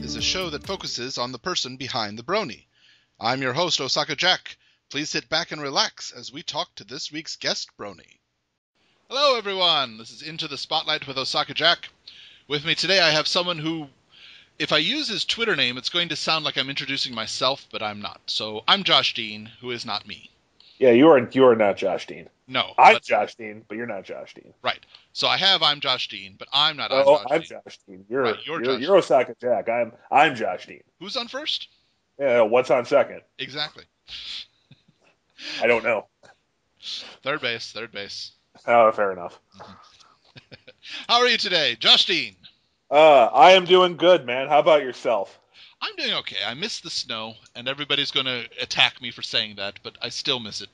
is a show that focuses on the person behind the brony. I'm your host, Osaka Jack. Please sit back and relax as we talk to this week's guest brony. Hello, everyone. This is Into the Spotlight with Osaka Jack. With me today, I have someone who, if I use his Twitter name, it's going to sound like I'm introducing myself, but I'm not. So I'm Josh Dean, who is not me. Yeah, you are not Josh Dean. No. I'm Josh Dean, but you're not Josh Dean. Right. So I'm Josh Dean, but I'm not. No, I'm Josh Dean. You're Osaka Jack. I'm Josh Dean. Who's on first? Yeah, what's on second? Exactly. I don't know. Third base. Oh, fair enough. How are you today, Josh Dean? I am doing good, man. How about yourself? I'm doing okay. I miss the snow, and everybody's going to attack me for saying that, but I still miss it.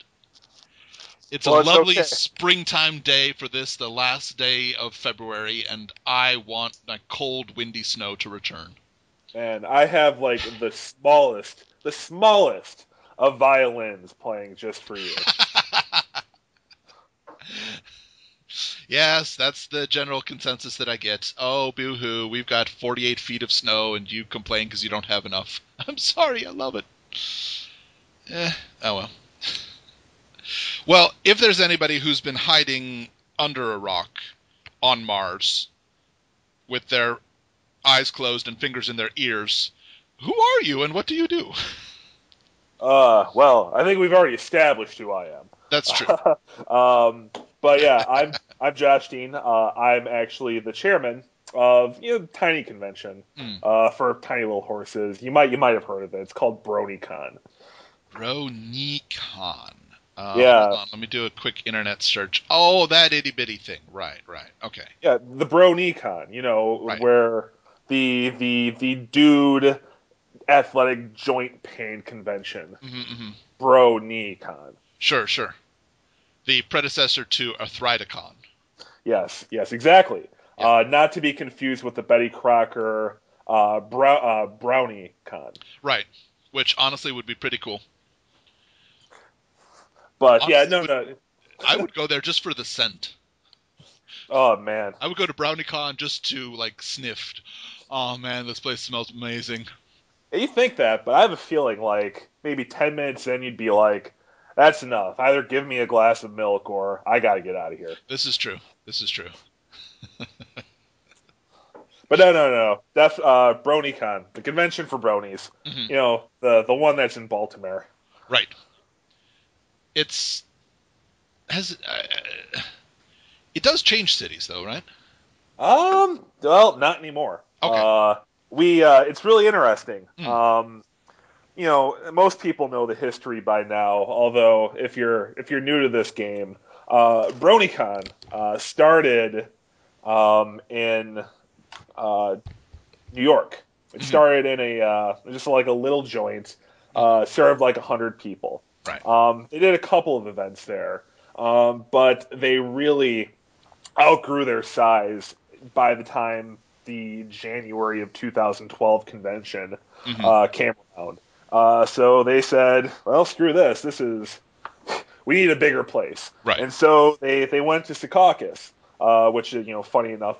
It's a lovely springtime day for this, the last day of February, and I want a cold, windy snow to return. Man, I have like the smallest of violins playing just for you. Yes, that's the general consensus that I get. Oh, boo-hoo, we've got 48 feet of snow, and you complain because you don't have enough. I'm sorry, I love it. Oh well. Well, if there's anybody who's been hiding under a rock on Mars with their eyes closed and fingers in their ears, who are you and what do you do? Well, I think we've already established who I am. That's true. But yeah, I'm Josh Dean. I'm actually the chairman of tiny convention for tiny little horses. You might have heard of it. It's called Bronycon. Bronycon. Yeah. Hold on, let me do a quick internet search. Oh, that itty bitty thing. Right. Okay. Yeah, the Bronycon. Right. Where the dude athletic joint pain convention. Mm-hmm. Bronycon. Sure. The predecessor to Arthriticon. Yes, exactly. Yeah. Not to be confused with the Betty Crocker BrownieCon. Right, which honestly would be pretty cool. But honestly, no. I would go there just for the scent. Oh, man. I would go to BrownieCon just to, sniff. Oh, man, this place smells amazing. Yeah, you think that, but I have a feeling, maybe 10 minutes in, you'd be like, that's enough. Either give me a glass of milk or I got to get out of here. This is true. But no. That's BronyCon, the convention for bronies. Mm-hmm. The one that's in Baltimore. Right. It does change cities, though, right? Well, not anymore. Okay. It's really interesting. Most people know the history by now. Although, if you're new to this game, Bronycon started in New York. It started in just like a little joint, served like 100 people. Right. They did a couple of events there, but they really outgrew their size by the time the January of 2012 convention came around. So they said, well, screw this. We need a bigger place. Right. And so they went to Secaucus, which, funny enough,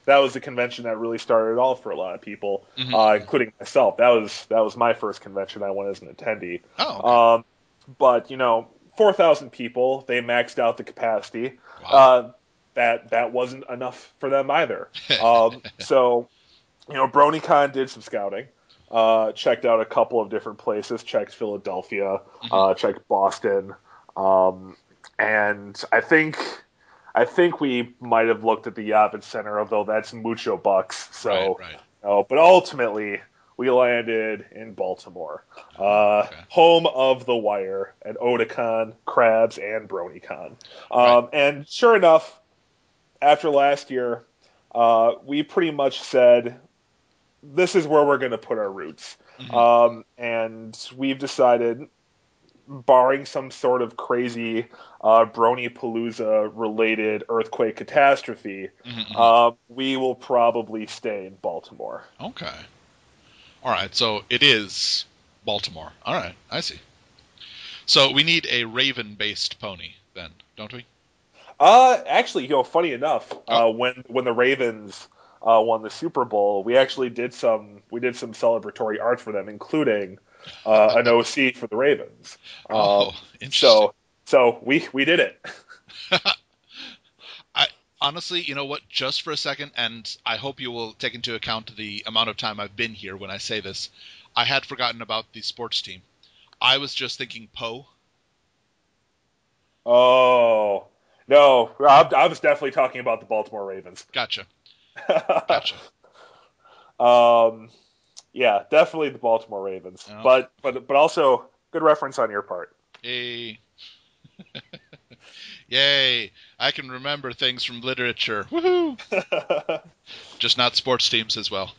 that was the convention that really started it all for a lot of people, including myself. That was my first convention I went as an attendee. Oh. Okay. But 4,000 people. They maxed out the capacity. Wow. That wasn't enough for them either. So, Bronycon did some scouting. Checked out a couple of different places. Checked Philadelphia. Checked Boston. And I think we might have looked at the Javits Center, although that's mucho bucks. So, right. But ultimately, we landed in Baltimore, home of The Wire and Otakon, Krabs, and Bronycon. And sure enough, after last year, we pretty much said, this is where we're going to put our roots. And we've decided, barring some sort of crazy Brony-Palooza-related earthquake catastrophe, we will probably stay in Baltimore. Okay. All right, so it is Baltimore. All right, I see. So we need a Raven-based pony, then, don't we? Actually, funny enough, when the Ravens won the Super Bowl, we actually did some celebratory art for them, including an OC for the Ravens. Oh, Um, interesting. so we did it. I honestly, you know what? Just for a second, and I hope you will take into account the amount of time I've been here when I say this. I had forgotten about the sports team. I was just thinking Poe. Oh no, I was definitely talking about the Baltimore Ravens. Gotcha. Gotcha. um, yeah, definitely the Baltimore Ravens, Oh, but also good reference on your part. yay. Yay. I can remember things from literature. Woohoo! Just not sports teams as well.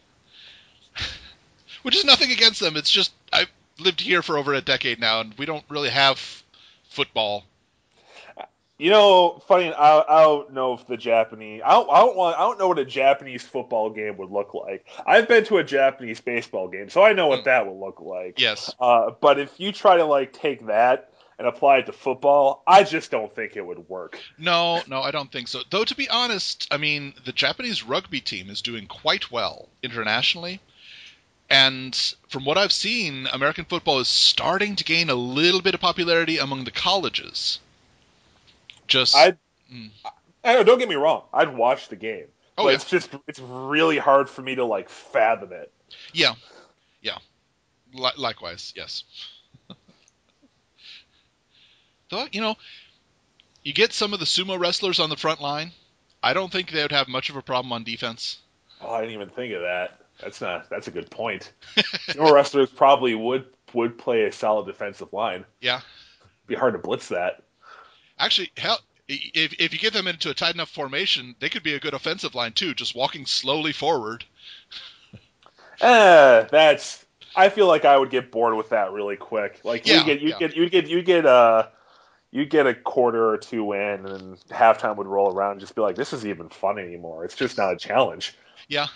Which is nothing against them. It's just I've lived here for over a decade now, and we don't really have football. Funny. I don't know if the Japanese. I don't know what a Japanese football game would look like. I've been to a Japanese baseball game, so I know what Mm, that would look like. yes. But if you try to like take that and apply it to football, I just don't think it would work. No, no, I don't think so. Though, to be honest, I mean, the Japanese rugby team is doing quite well internationally. And from what I've seen, American football is starting to gain a little bit of popularity among the colleges. Just, I mm, I know. Don't get me wrong. I'd watch the game, oh but yeah, it's really hard for me to like fathom it. yeah, yeah. Likewise, yes. Though, you get some of the sumo wrestlers on the front line. I don't think they would have much of a problem on defense. Oh, I didn't even think of that. That's a good point. Sumo wrestlers probably would play a solid defensive line. Yeah, Be hard to blitz that. actually, hell, if you get them into a tight enough formation, they could be a good offensive line too, just walking slowly forward. That's. I feel like I would get bored with that really quick. Like Yeah, yeah, you'd get a quarter or two in, and halftime would roll around, and just be like, this isn't even fun anymore. It's just not a challenge. yeah.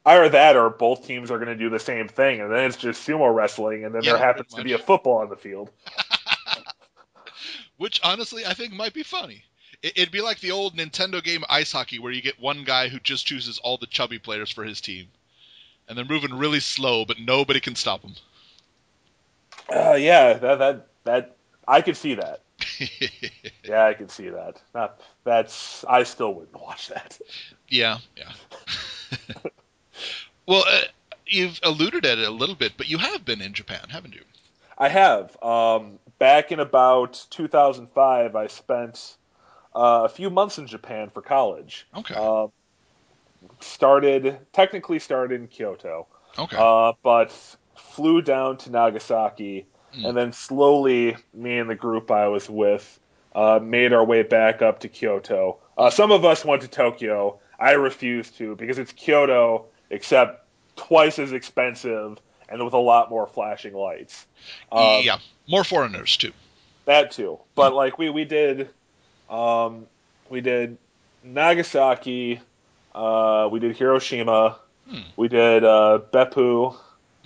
Either that, or both teams are going to do the same thing, and then it's just sumo wrestling, and then there Yeah, pretty happens to be a much. football on the field. Which honestly, I think might be funny. It'd be like the old Nintendo game Ice Hockey, where you get one guy who just chooses all the chubby players for his team, and they're moving really slow, but nobody can stop them. Yeah, that I could see that. Yeah, I could see that. Not that's I still wouldn't watch that. Yeah, yeah. Well, you've alluded at it a little bit, but you have been in Japan, haven't you? I have. Back in about 2005, I spent a few months in Japan for college. Okay, Uh, technically started in Kyoto, okay. but flew down to Nagasaki, Mm. and then slowly, me and the group I was with made our way back up to Kyoto. Some of us went to Tokyo. I refused to because it's Kyoto, except twice as expensive and with a lot more flashing lights. Um, Yeah, more foreigners too. that too, but like um, we did Nagasaki, we did Hiroshima, Hmm. we did Beppu,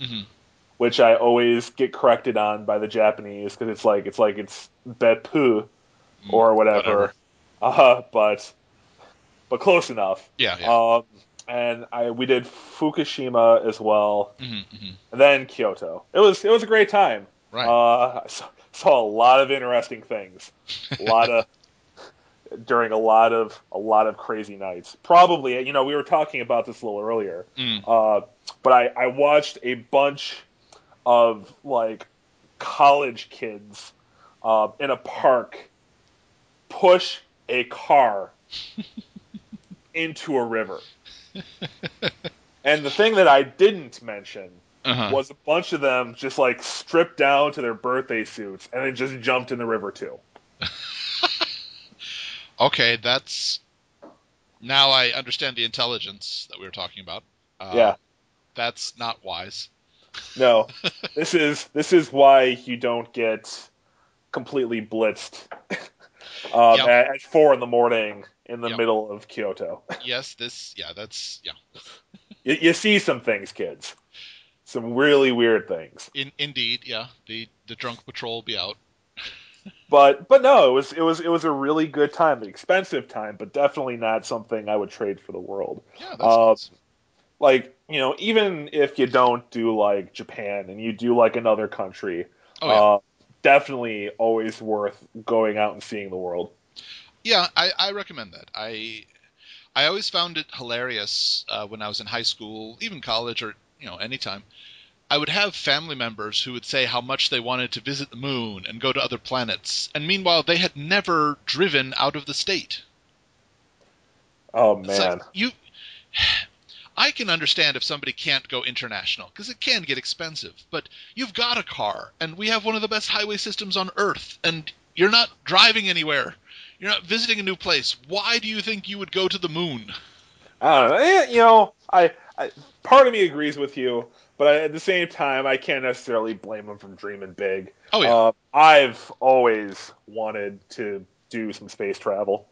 Hmm. which I always get corrected on by the Japanese because it's Beppu or Whatever. whatever, but close enough. Yeah, yeah. Um, and I we did Fukushima as well, Hmm. Hmm. and then Kyoto. It was a great time. Right. I saw a lot of interesting things, a lot of during a lot of crazy nights. Probably, we were talking about this a little earlier, Mm. uh, but I watched a bunch of like college kids in a park push a car into a river. And the thing that I didn't mention Uh-huh. was a bunch of them just like stripped down to their birthday suits and then just jumped in the river too. Okay, that's now I understand the intelligence that we were talking about. Uh, Yeah, that's not wise. no, this is why you don't get completely blitzed Yeah, at 4 in the morning in the yeah, middle of Kyoto. yes. Yeah, that's yeah. You see some things, kids. Some really weird things. Indeed, yeah. The drunk patrol will be out. But no, it was a really good time, an expensive time, but definitely not something I would trade for the world. Yeah, that's Uh, nice. like even if you don't do like Japan and you do like another country, Oh yeah. uh, definitely always worth going out and seeing the world. Yeah, I recommend that. I always found it hilarious when I was in high school, even college, or anytime. I would have family members who would say how much they wanted to visit the moon and go to other planets, and meanwhile they had never driven out of the state. Oh It's like man. I can understand if somebody can't go international because it can get expensive, but you've got a car, and we have one of the best highway systems on Earth, and you're not driving anywhere. You're not visiting a new place. Why do you think you would go to the moon? I don't know. I part of me agrees with you, but at the same time, I can't necessarily blame them for dreaming big. Oh yeah. I've always wanted to do some space travel.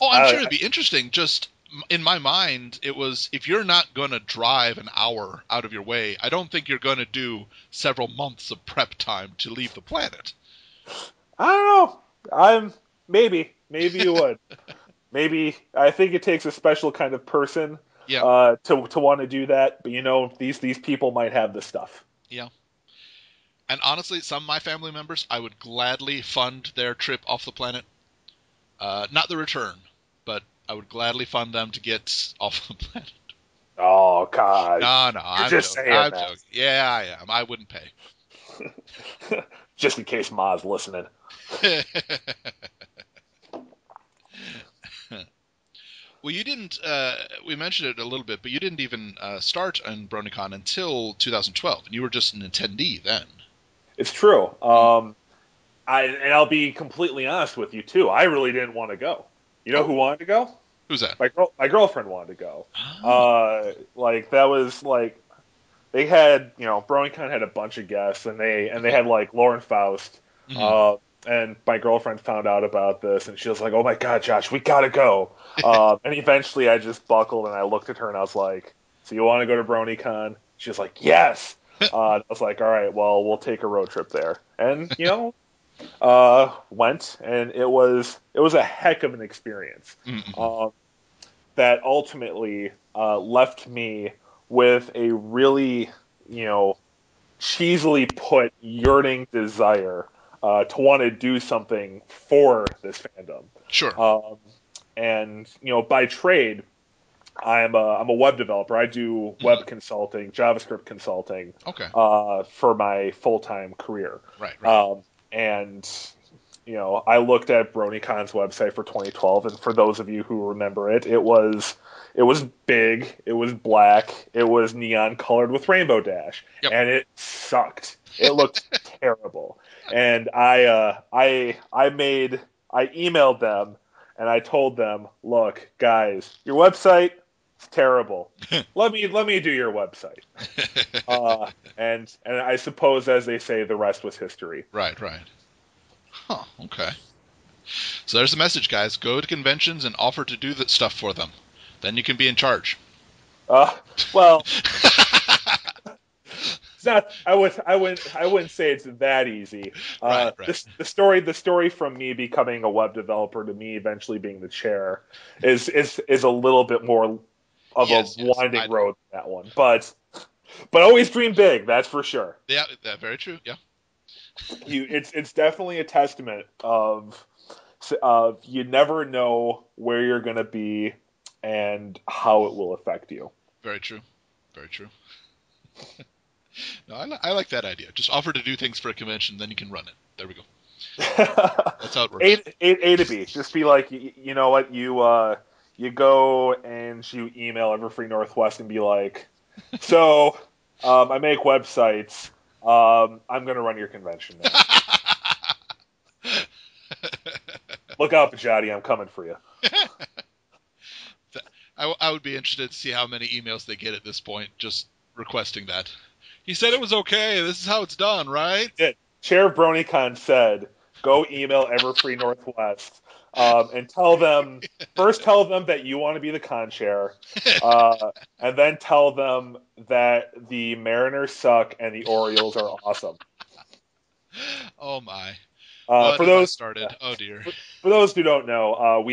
Oh, I'm sure I, it'd be interesting. Just in my mind, it was if you're not going to drive an hour out of your way, I don't think you're going to do several months of prep time to leave the planet. I don't know. Maybe you would. Maybe I think it takes a special kind of person Yeah, to want to do that. But these people might have the stuff. yeah. And honestly, some of my family members, I would gladly fund their trip off the planet. Not the return, but I would gladly fund them to get off the planet. Oh God, No, no, you're I'm just joking. saying I'm that joking. Yeah, I am. I wouldn't pay. just in case Ma's listening. Well, you didn't. We mentioned it a little bit, but you didn't even start on Bronycon until 2012, and you were just an attendee then. It's true. Hmm. I'll be completely honest with you too. I really didn't want to go. You know who Oh, wanted to go? who's that? My girlfriend wanted to go. Oh. Like that was like they had Bronycon had a bunch of guests and they Hmm. had like Lauren Faust. Hmm. Uh, and my girlfriend found out about this and she was like, "Oh my God, Josh, we gotta go." And eventually I just buckled and I looked at her and I was like, "So you want to go to Bronycon?" She was like, "Yes." I was like, "All right, well, we'll take a road trip there." And went and it was a heck of an experience. Hmm. Um, that ultimately left me with a really, you know, cheesily put yearning desire to want to do something for this fandom. Sure. Um, and by trade, I'm a web developer. I do Hmm. web consulting, JavaScript consulting Okay. for my full time career. Right. Right. And I looked at BronyCon's website for 2012, and for those of you who remember it, it was big, it was black, it was neon colored with rainbow dash, Yep. and it sucked. It looked terrible. And I emailed them and I told them, look, guys, your website is terrible. Let me do your website. And I suppose, as they say, the rest was history. Right. Right. Huh. Okay. So there's the message, guys. Go to conventions and offer to do that stuff for them. Then you can be in charge. Uh, well, it's not. I wouldn't say it's that easy. Right. Right. The story from me becoming a web developer to me eventually being the chair is a little bit more of a Yes. Yes. I winding know. road than that one. But always dream big. That's for sure. Yeah. That very true. Yeah. It's definitely a testament of you never know where you're gonna be and how it will affect you. Very true. Very true. No, I like that idea. Just offer to do things for a convention, then you can run it. There we go. That's how it works. A to B. Just be like, you know what, you go and you email Everfree Northwest and be like, so I make websites. I'm gonna run your convention now. Look out, Pajati, I'm coming for you. I would be interested to see how many emails they get at this point, just requesting that. He said it was okay. This is how it's done, right? Did. Chair of BronyCon said, go email Everfree Northwest and tell them that you want to be the con chair, and then tell them that the Mariners suck and the Orioles are awesome. Oh my. What For have I those started? Oh dear. for those who don't know,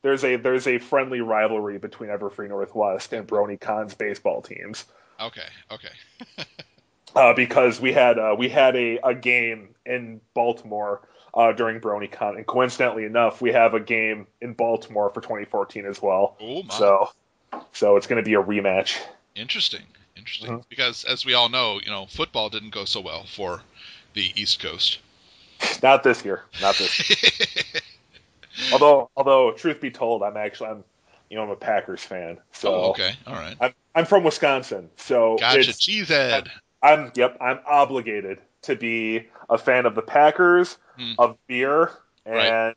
there's a friendly rivalry between Everfree Northwest and Bronycon's baseball teams. Okay, okay. Because we had a game in Baltimore during Bronycon, and coincidentally enough, we have a game in Baltimore for 2014 as well. Oh my. So it's going to be a rematch. Interesting. Interesting. Mhm. Because as we all know, football didn't go so well for the East Coast. Not this year. Not this year. Although truth be told, I'm a Packers fan. Oh, So okay. All right. I'm from Wisconsin, so Gotcha. I'm, Cheesehead. I'm obligated to be a fan of the Packers, Hmm. of beer, Right. and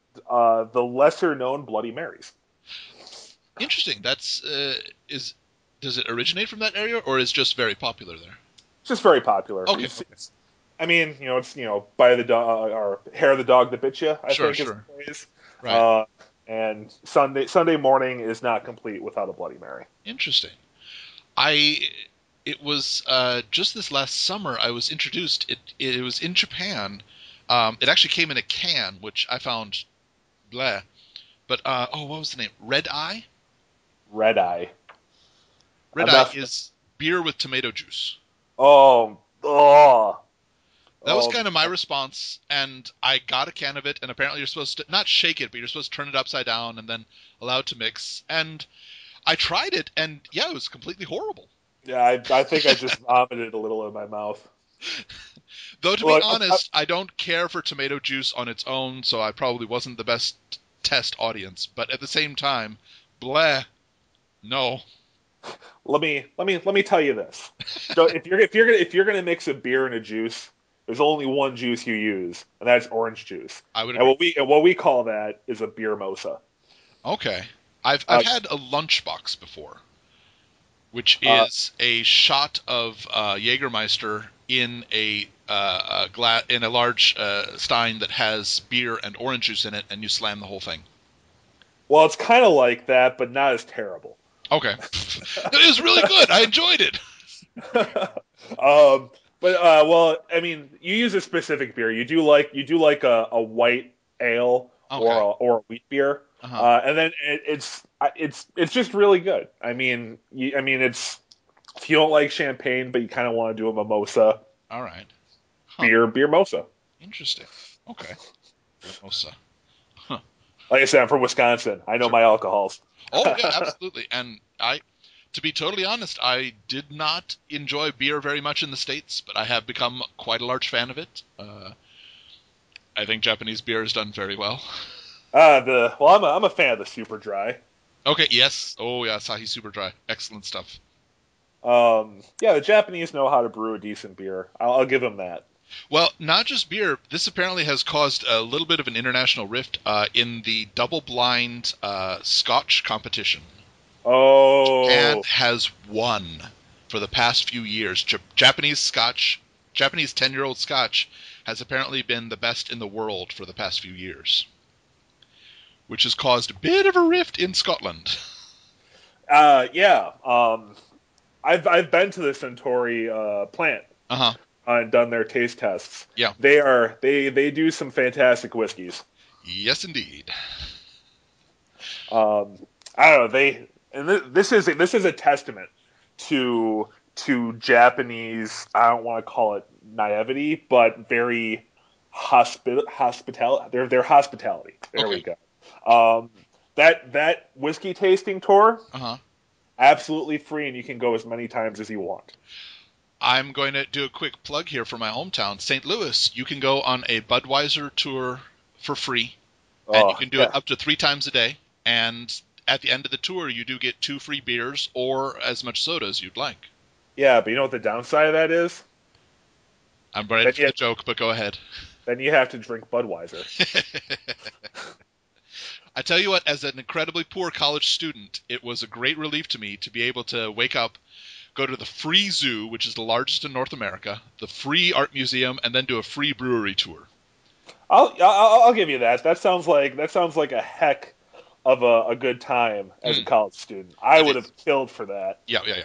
the lesser known Bloody Marys. Interesting. That's is does it originate from that area or is just very popular there? It's just very popular. Okay. Okay. I mean, it's by the dog or hair of the dog that bit you. I Sure. think is Sure. the phrase. Right. Uh, and Sunday morning is not complete without a Bloody Mary. Interesting. It was just this last summer I was introduced. It was in Japan. It actually came in a can, which I found bleh. But what was the name? Red Eye. Red Eye. Red I'm Eye not. is beer with tomato juice. Oh, oh, That was oh. kind of my response, and I got a can of it. And apparently, you're supposed to not shake it, but you're supposed to turn it upside down and then allow it to mix. And I tried it, and yeah, it was completely horrible. Yeah, I think I just vomited a little in my mouth. Though to be Look, honest, I don't care for tomato juice on its own, so I probably wasn't the best test audience. But at the same time, bleh, no. let me tell you this. So if you're gonna mix a beer and a juice, there's only one juice you use, and that's orange juice. I would And agree. what we call that is a beer mosa. Okay, I've Uh, had a lunchbox before, which uh, is a shot of Jägermeister in in a large stein that has beer and orange juice in it, and you slam the whole thing. well, it's kind of like that, but not as terrible. Okay, it was really good. I enjoyed it. But well, I mean, you use a specific beer. You do like a white ale or Okay. a wheat beer, Uh huh. and then it's just really good. I mean, it's if you don't like champagne, but you kind of want to do a mimosa, All right. Huh. beer mosa. Interesting. Okay. Mimosa. Huh. Like I said, I'm from Wisconsin. I know Sure. my alcohols. Oh yeah, absolutely. And to be totally honest, I did not enjoy beer very much in the States, but I have become quite a large fan of it. I think Japanese beer is done very well. I'm a fan of the super dry. Okay, yes. Oh yeah, Asahi Super Dry. Excellent stuff. Yeah, the Japanese know how to brew a decent beer. I'll give them that. Well, not just beer. This apparently has caused a little bit of an international rift in the double-blind Scotch competition. Japan Oh, has won for the past few years. Japanese Scotch, Japanese 10-year-old Scotch has apparently been the best in the world for the past few years, which has caused a bit of a rift in Scotland. yeah. I've been to the Centauri plant Uh huh. and done their taste tests. Yeah. They do some fantastic whiskeys. Yes, indeed. Um, I don't know. This is a testament to Japanese. I don't want to call it naivety, but very hospital. Their hospitality. There we Okay. go. Um, that whiskey tasting tour, Uh huh. absolutely free, and you can go as many times as you want. I'm going to do a quick plug here for my hometown, St. Louis. You can go on a Budweiser tour for free, and you Oh can do it yeah, up to 3 times a day. And at the end of the tour, you do get 2 free beers or as much soda as you'd like. yeah. But you know what the downside of that is? I'm ready Then for you the joke, but go ahead. then you have to drink Budweiser. I tell you what, as an incredibly poor college student, it was a great relief to me to be able to wake up, go to the free zoo, which is the largest in North America, the free art museum, and then do a free brewery tour. I'll give you that. That sounds like a heck of a good time as a Mm, college student. I it would is. have killed for that. Yeah, yeah, yeah.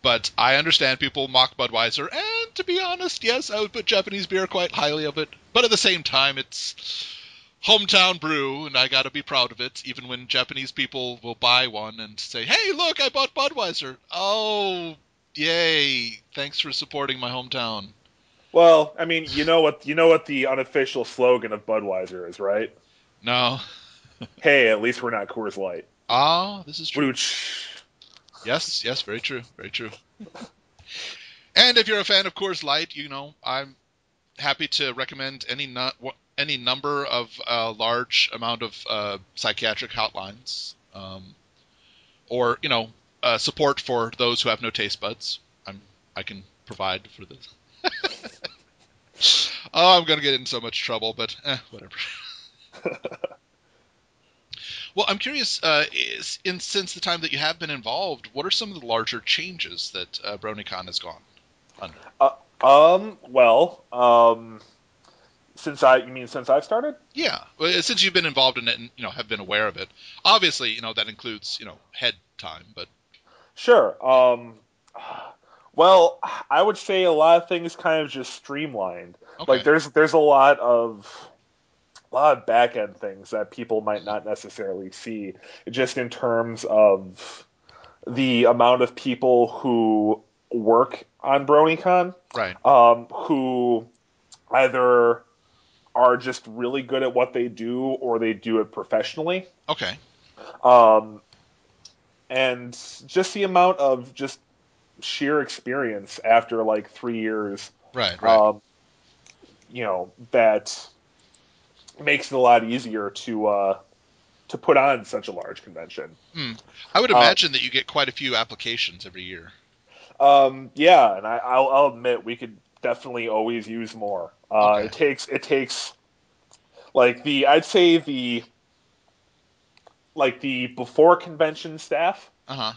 But I understand people mock Budweiser, and to be honest, yes, I would put Japanese beer quite highly of it. But at the same time, it's hometown brew, and I gotta be proud of it, even when Japanese people will buy one and say, hey, look, I bought Budweiser. Oh, yay, thanks for supporting my hometown. Well, I mean, you know what the unofficial slogan of Budweiser is, right? No. Hey, at least we're not Coors Light. Ah, this is true. Which, Yes, yes, very true, very true. And if you're a fan of Coors Light, I'm happy to recommend any number of large amount of psychiatric hotlines, or support for those who have no taste buds. I can provide for this. Oh, I'm gonna get in so much trouble, but whatever. Well, I'm curious. Since the time that you have been involved, what are some of the larger changes that Bronycon has gone under? well, since I've started? Yeah, well, since you've been involved in it and have been aware of it, obviously that includes head time, but Sure. Well, I would say a lot of things kind of just streamlined. Like okay, there's a lot of back end things that people might not necessarily see, just in terms of the amount of people who work on BronyCon, right, who either are just really good at what they do or they do it professionally. okay, Um, and just the amount of just sheer experience after like 3 years, right. um, that makes it a lot easier to put on such a large convention. Hmm. I would Um, imagine that you get quite a few applications every year. yeah, and I'll admit we could definitely always use more. Okay, It takes like the I'd say the before convention staff, uh huh,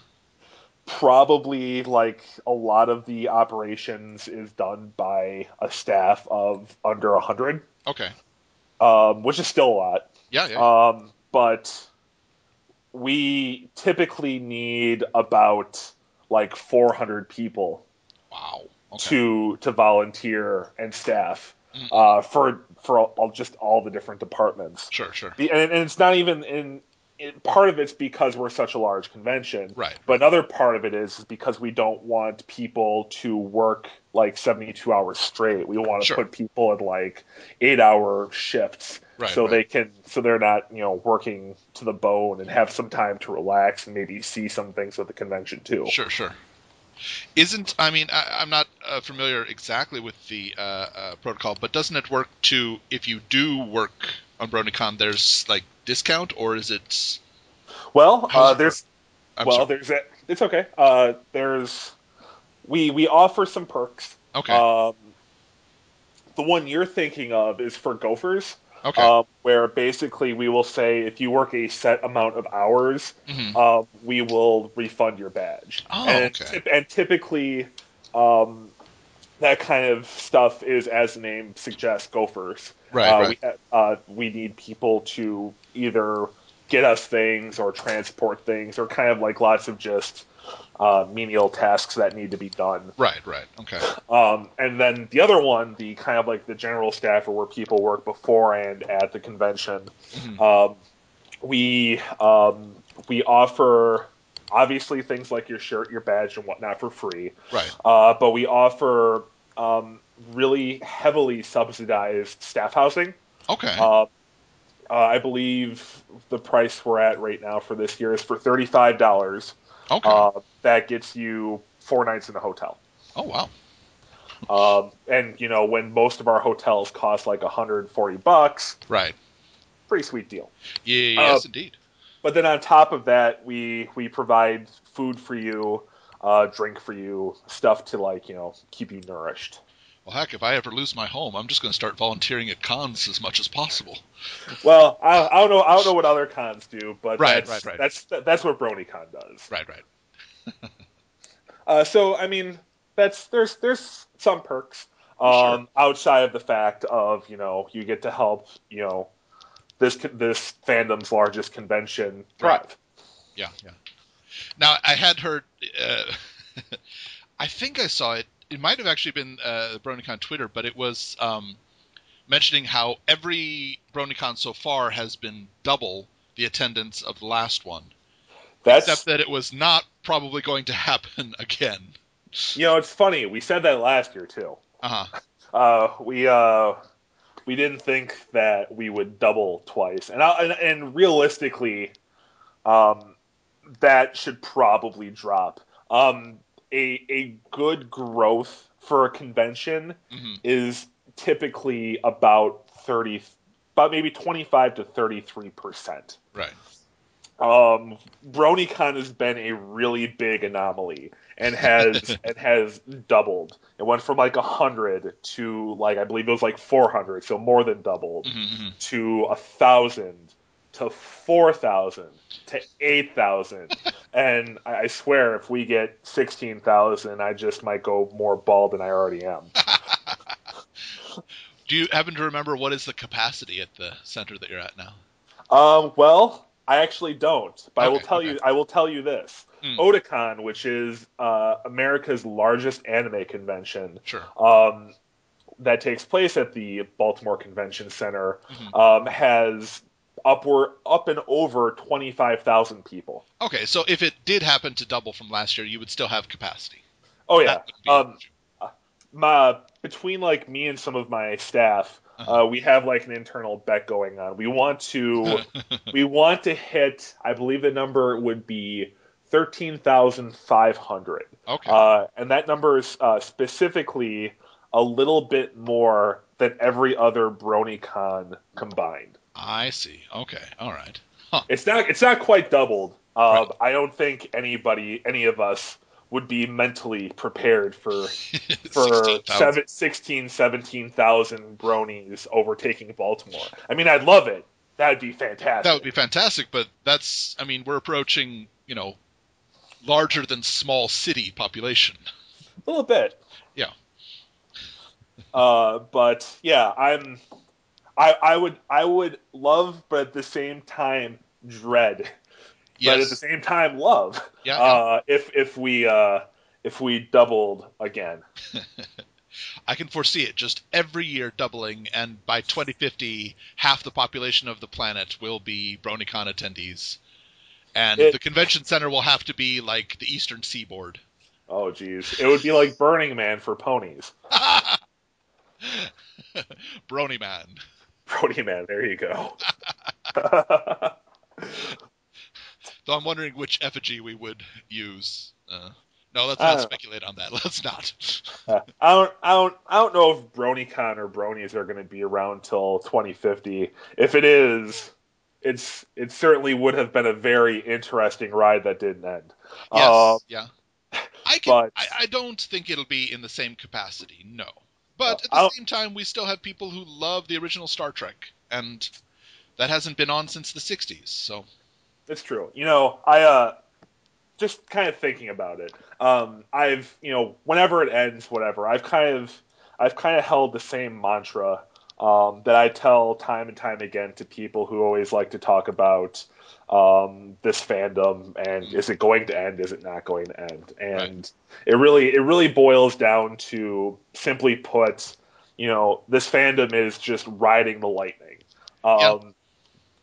probably like a lot of the operations is done by a staff of under 100, okay, which is still a lot. yeah. But we typically need about like 400 people Wow, okay, to volunteer and staff, mm for just all the different departments. sure, And it's not even part of it's because we're such a large convention, but right, another part of it is because we don't want people to work like 72 hours straight. We want to sure, put people in like 8-hour shifts so right, they're not working to the bone and have some time to relax and maybe see some things at the convention too. sure. Isn't I mean I'm not familiar exactly with the protocol, but doesn't it work to if you do work on BronyCon, there's like discount, or is it Well, how does it work? I'm sorry. there's it. It's okay. There's we offer some perks. Okay, Um, the one you're thinking of is for gophers, okay, where basically we will say if you work a set amount of hours, we will refund your badge. oh, okay, And typically, um, that kind of stuff is, as the name suggests, gophers. right, We need people to either get us things or transport things, or kind of like lots of just menial tasks that need to be done. right, okay, And then the other one, the kind of like the general staff, or where people work before and at the convention, hmm um, we offer obviously things like your shirt, your badge, and whatnot for free. right, But we offer really heavily subsidized staff housing. okay, Uh, I believe the price we're at right now for this year is for $35. okay. That gets you 4 nights in a hotel. Oh wow, And when most of our hotels cost like $140, right, pretty sweet deal. yeah, Uh, yes indeed. but then on top of that, we provide food for you, drink for you, stuff to like keep you nourished. Well, heck, if I ever lose my home, I'm just going to start volunteering at cons as much as possible. Well, I don't know what other cons do, but Right, that's what BronyCon does. right. So I mean, there's some perks Sure. outside of the fact of you get to help this fandom's largest convention Right. thrive. Yeah. Now, I had heard, I think I saw it it might have actually been the Bronycon Twitter, but it was mentioning how every Bronycon so far has been double the attendance of the last one, except That's that it was not probably going to happen again. it's funny. We said that last year too. Uh-huh. We didn't think that we would double twice, and realistically, um, that should probably drop. A good growth for a convention Hmm. is typically about maybe 25 to 33%. Right. BronyCon has been a really big anomaly and has doubled. It went from like 100 to like I believe it was like 400, so more than doubled, Hmm. to 1,000 to 4,000 to 8,000. And I swear, if we get 16,000, I just might go more bald than I already am. Do you happen to remember what is the capacity at the center that you're at now? Well, I actually don't, but I will Okay. tell Okay. you. I will tell you this: Mm, Otakon, which is America's largest anime convention, sure. that takes place at the Baltimore Convention Center, Hmm. has up and over 25,000 people. Okay, so if it did happen to double from last year, you would still have capacity. Oh That yeah. wouldn't be an issue. Between like me and some of my staff, Uh-huh. we have like an internal bet going on. We want to hit. I believe the number would be 13,500, Okay. and that number is specifically a little bit more than every other BronyCon combined. I see. Okay. All right. Huh. It's not quite doubled. Right. I don't think any of us would be mentally prepared for 16,000. 17,000 bronies overtaking Baltimore. I mean, I'd love it. That'd be That would be fantastic. fantastic, but I mean, we're approaching, larger than small city population. A little bit. Yeah. But yeah, I would love, but at the same time dread, but at the Yes. same time love. Yeah, yeah. If we doubled again. I can foresee it just every year doubling, and by 2050, half the population of the planet will be BronyCon attendees. And It the convention center will have to be like the eastern seaboard. Oh geez, it would be like Burning Man for ponies. Brony Man. Brony Man, there you go. So I'm wondering which effigy we would use. No, let's not I speculate on that. Let's not. I don't know if BronyCon or Bronies are going to be around till 2050. If it is, it certainly would have been a very interesting ride that didn't end. Uh, Yes, yeah. I can. but I don't think it'll be in the same capacity. No, uh, but at the I don't, same time, we still have people who love the original Star Trek, and that hasn't been on since the '60s. So it's true. I just kind of thinking about it. I've whenever it ends, whatever. I've kind of held the same mantra that I tell time and time again to people who always like to talk about this fandom and mm, is it going to end? Is it not going to end? right. And it really boils down to simply put, this fandom is just riding the lightning. Yeah. Um,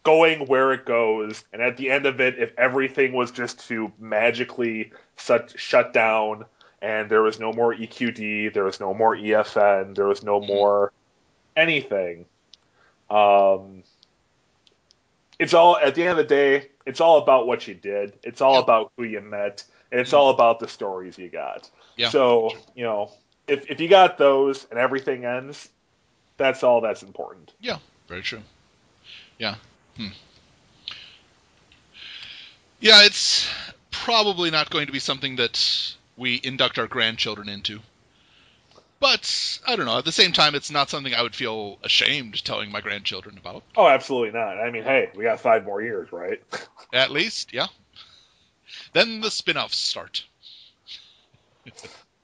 Going where it goes, and at the end of it, if everything was just to magically shut down, and there was no more EQD, there was no more EFN, there was no Hmm. more anything. Um, it's all at the end of the day. It's all about what you did. It's all Yeah. about who you met, and it's Hmm. all about the stories you got. Yeah. So if you got those and everything ends, that's all that's important. Yeah. Very true. Yeah. Hmm. Yeah. It's probably not going to be something that we induct our grandchildren into. But I don't know. At the same time, it's not something I would feel ashamed telling my grandchildren about. Oh, absolutely not. I mean, hey, we got 5 more years, right? At least, yeah. Then the spin-offs start.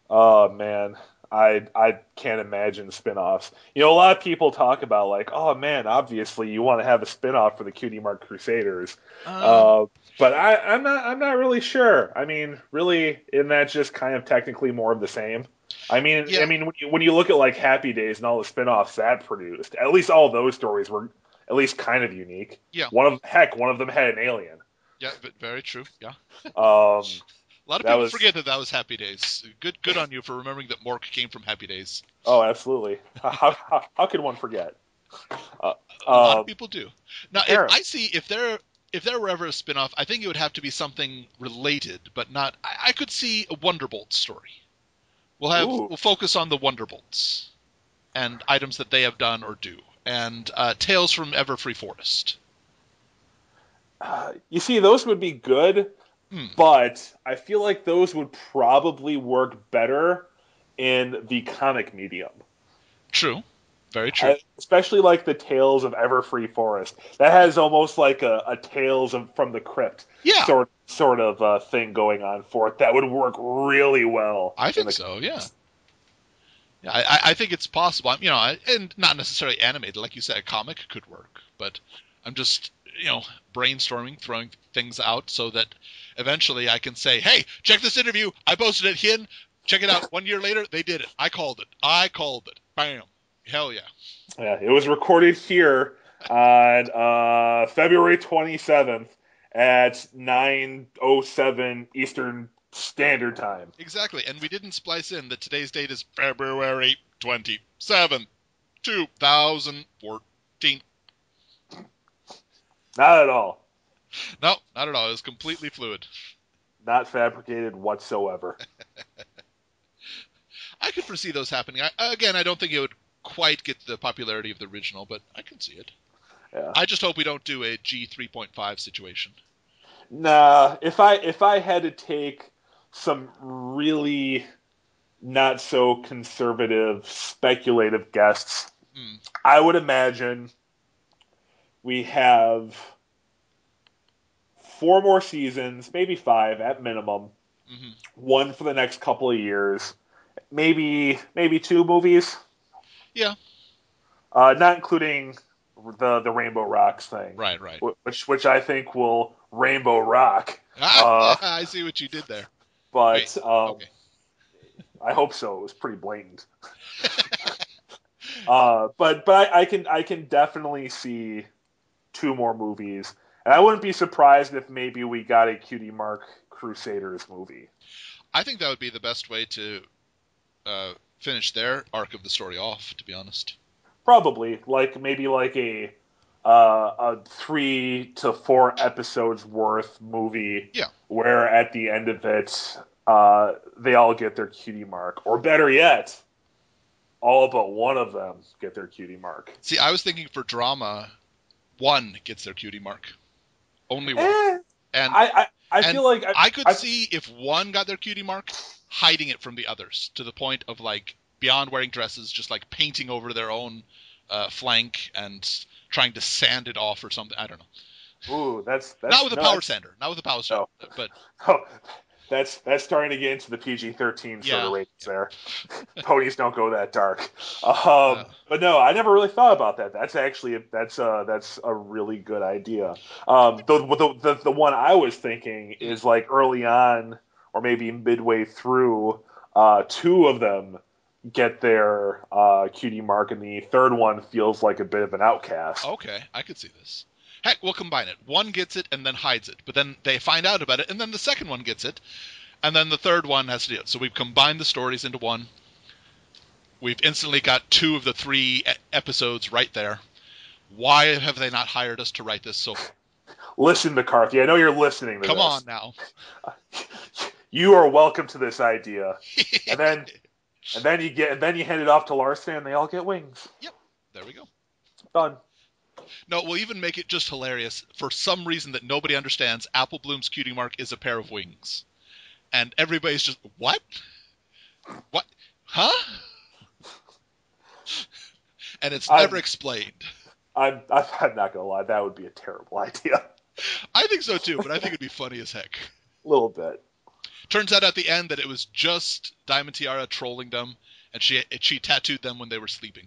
Oh man, I can't imagine spin-offs. A lot of people talk about like, oh man, obviously you want to have a spin-off for the Cutie Mark Crusaders, Um, uh, but I'm not really sure. I mean, really, isn't that just kind of technically more of the same? Yeah, when you look at like Happy Days and all the spin-offs that produced, at least all those stories were at least kind of unique. yeah, One of them had an alien. yeah, but very true. Yeah. Um, A lot of that people was forget that was Happy Days. Good on you for remembering that Mork came from Happy Days. oh, absolutely. How could one forget? Uh, A lot of um, people do. Now, apparently, if there were ever a spin-off, I think it would have to be something related, but not. I could see a Wonderbolt story. ooh, We'll focus on the Wonderbolts and items that they have done or do, and Tales from Everfree Forest. you see, those would be good, Hmm. but I feel like those would probably work better in the comic medium. True. Very true. Especially like the Tales of Everfree Forest. That has almost like a Tales from the Crypt Yeah, sort of thing going on for it. That would work really well I in think the so. Yeah. comics. Yeah, I think it's possible. And not necessarily animated, like you said, a comic could work. But I'm just, brainstorming, throwing things out so that eventually I can say, "Hey, check this interview. I posted it here. Check it out." 1 year later, they did it. I called it. I called it. Bam. Hell yeah. Yeah, it was recorded here on February 27th at 9:07 Eastern Standard Time. Exactly. And we didn't splice in that today's date is February 27th, 2014. Not at all. No, not at all. It was completely fluid. Not fabricated whatsoever. I could foresee those happening. Again, I don't think it would quite get the popularity of the original, but I can see it. Yeah. I just hope we don't do a G 3.5 situation. Nah, if I had to take some really not so conservative speculative guests, Hmm. I would imagine we have four more seasons, maybe five at minimum, Hmm. one for the next couple of years, maybe two movies, Yeah, not including the Rainbow Rocks thing, right, right. which I think will Rainbow Rock. Ah, Uh, I see what you did there. Wait, but okay. I hope so. It was pretty blatant. But I can definitely see two more movies, and I wouldn't be surprised if maybe we got a Cutie Mark Crusaders movie. I think that would be the best way to finish their arc of the story off, to be honest. Probably like maybe like a 3 to 4 episodes worth movie Yeah. where at the end of it they all get their Cutie Mark, or better yet, all but one of them get their Cutie Mark. See, I was thinking for drama, one gets their cutie mark. Only one. Eh, And I and feel like I could I see if one got their cutie mark, hiding it from the others to the point of like beyond wearing dresses, just like painting over their own flank and trying to sand it off or something. I don't know. ooh, Not that's with a no, power that's sander. Not with a power sander. no. But Oh, that's starting to get into the PG-13 sort of yeah, ratings yeah. there. Ponies don't go that dark. Uh, But no, I never really thought about that. That's a really good idea. The one I was thinking hmm. is like early on, or maybe midway through, two of them get their cutie mark, and the third one feels like a bit of an outcast. Okay, I could see this. Heck, we'll combine it. One gets it and then hides it, but then they find out about it, and then the second one gets it, and then the third one has to do it. So we've combined the stories into one. We've instantly got two of the three episodes right there. Why have they not hired us to write this so far? Listen, McCarthy, I know you're listening to Come on this. now. You are welcome to this idea. And then you hand it off to Larson, and they all get wings. Yep, there we go. Done. No, we'll even make it just hilarious. For some reason that nobody understands, Apple Bloom's cutie mark is a pair of wings. And everybody's just, what? What? Huh? And it's never I'm explained. I'm not gonna lie, that would be a terrible idea. I think so too, but I think it'd be funny as heck. A little bit. Turns out at the end that it was just Diamond Tiara trolling them, and she tattooed them when they were sleeping.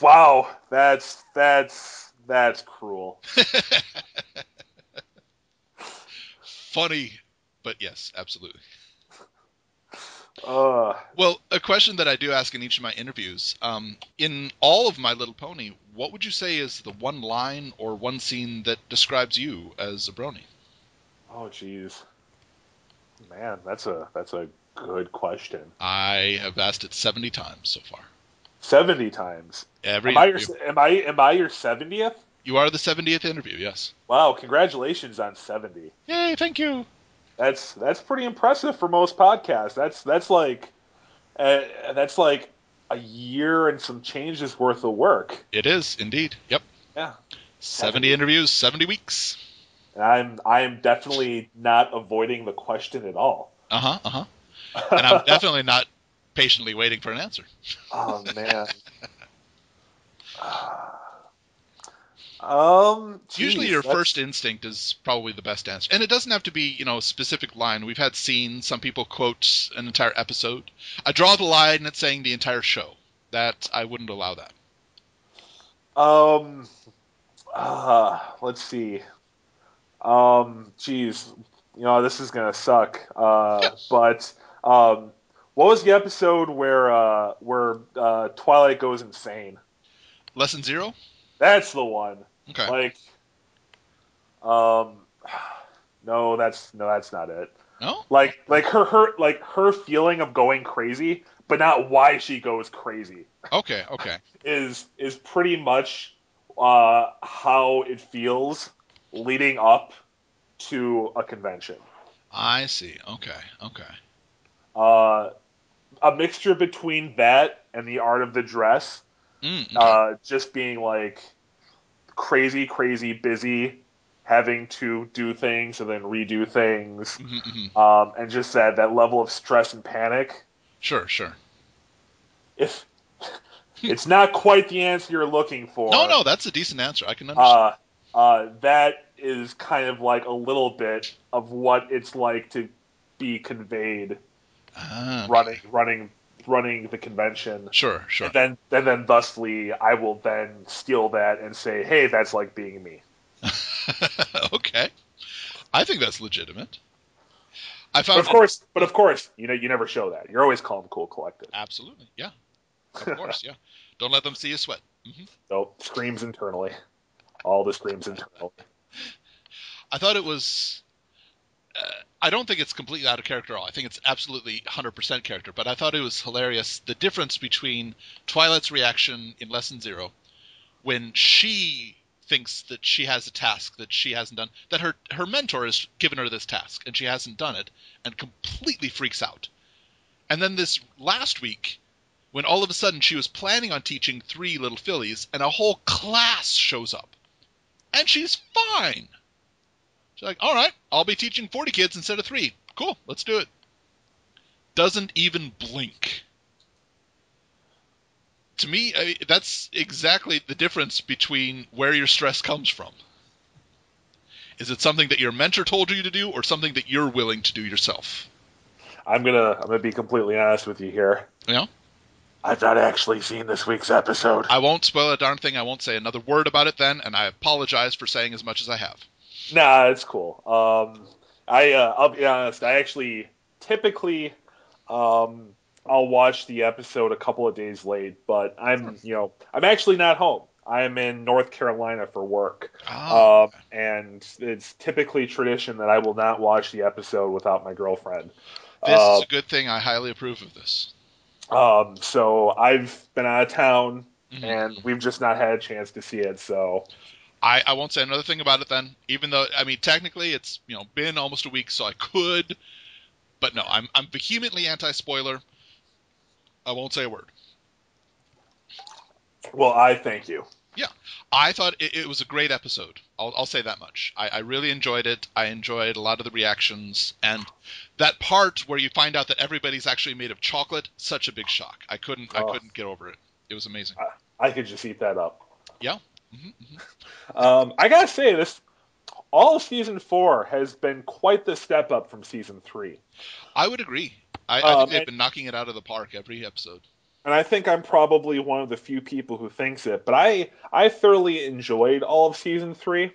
Wow, that's cruel. Funny, but yes, absolutely. Uh, Well, a question that I do ask in each of my interviews, in all of My Little Pony, what would you say is the one line or one scene that describes you as a brony? oh, geez, man, that's a good question. I have asked it 70 times so far. 70 times. Every Am I your interview. am I your 70th? You are the 70th interview, yes. Wow, congratulations on 70. Yay, thank you. That's pretty impressive for most podcasts. That's like a year and some changes worth of work. It is, indeed. Yep. Yeah, 70 70. interviews, 70 weeks. And I am definitely not avoiding the question at all. Uh huh, uh huh. And I'm definitely not patiently waiting for an answer. Oh man. Usually Geez, your first that's instinct is probably the best answer. And it doesn't have to be, a specific line. We've had scenes, some people quote an entire episode. I draw the line at saying the entire show. That I wouldn't allow that. um let's see. Geez, this is gonna suck. Yeah. But what was the episode where Twilight goes insane? Lesson 0? That's the one. Okay. Like, um, no, that's not it. No? Like her feeling of going crazy, but not why she goes crazy Okay, okay. is pretty much how it feels leading up to a convention. I see. Okay, okay. Uh, a mixture between that and the art of the dress, Okay. just being like crazy, crazy busy, having to do things and then redo things, Hmm, hmm. and just that level of stress and panic. Sure, sure. If it's not quite the answer you're looking No, for, no, that's a decent answer. I can understand. that is kind of like a little bit of what it's like to be conveyed Ah, running okay. running running the convention. Sure, And sure. then thusly I will then steal that and say, hey, that's like being me. Okay. I think that's legitimate. I But found of it. course, you never show that. You're always calm, cool, collected. Absolutely. Yeah. Of course. Yeah. Don't let them see you sweat. So screams internally. All the screams internally. I thought it was. I don't think it's completely out of character at all. I think it's absolutely 100% character. But I thought it was hilarious the difference between Twilight's reaction in Lesson 0 when she thinks that she has a task that she hasn't done, that her mentor has given her this task and she hasn't done it, and completely freaks out. And then this last week, when all of a sudden she was planning on teaching 3 little fillies and a whole class shows up and she's fine. She's like, all right, I'll be teaching 40 kids instead of 3. Cool, let's do it. Doesn't even blink. To me, that's exactly the difference between where your stress comes from. Is it something that your mentor told you to do or something that you're willing to do yourself? I'm gonna be completely honest with you here. You know? I've not actually seen this week's episode. I won't spoil a darn thing. I won't say another word about it then, and I apologize for saying as much as I have. Nah, it's cool. I'll be honest. I actually typically um I'll watch the episode a couple of days late, but Sure. I'm actually not home. I am in North Carolina for work, Ah, and it's typically tradition that I will not watch the episode without my girlfriend. this is Uh, a good thing. I highly approve of this. so I've been out of town, and Hmm. we've just not had a chance to see it. So I won't say another thing about it then, even though, I mean, technically it's, been almost a week, so I could, but no, I'm vehemently anti-spoiler. I won't say a word. well, I thank you. Yeah, I thought it was a great episode. I'll say that much. I really enjoyed it. I enjoyed a lot of the reactions and that part where you find out that everybody's actually made of chocolate. Such a big shock. I Uh, couldn't get over it. It was amazing. I could just eat that up. Yeah. Hmm. I gotta say, this all of season 4 has been quite the step up from season 3. I would agree. I think they've And, been knocking it out of the park every episode. and I think I'm probably one of the few people who thinks it, but I thoroughly enjoyed all of season 3.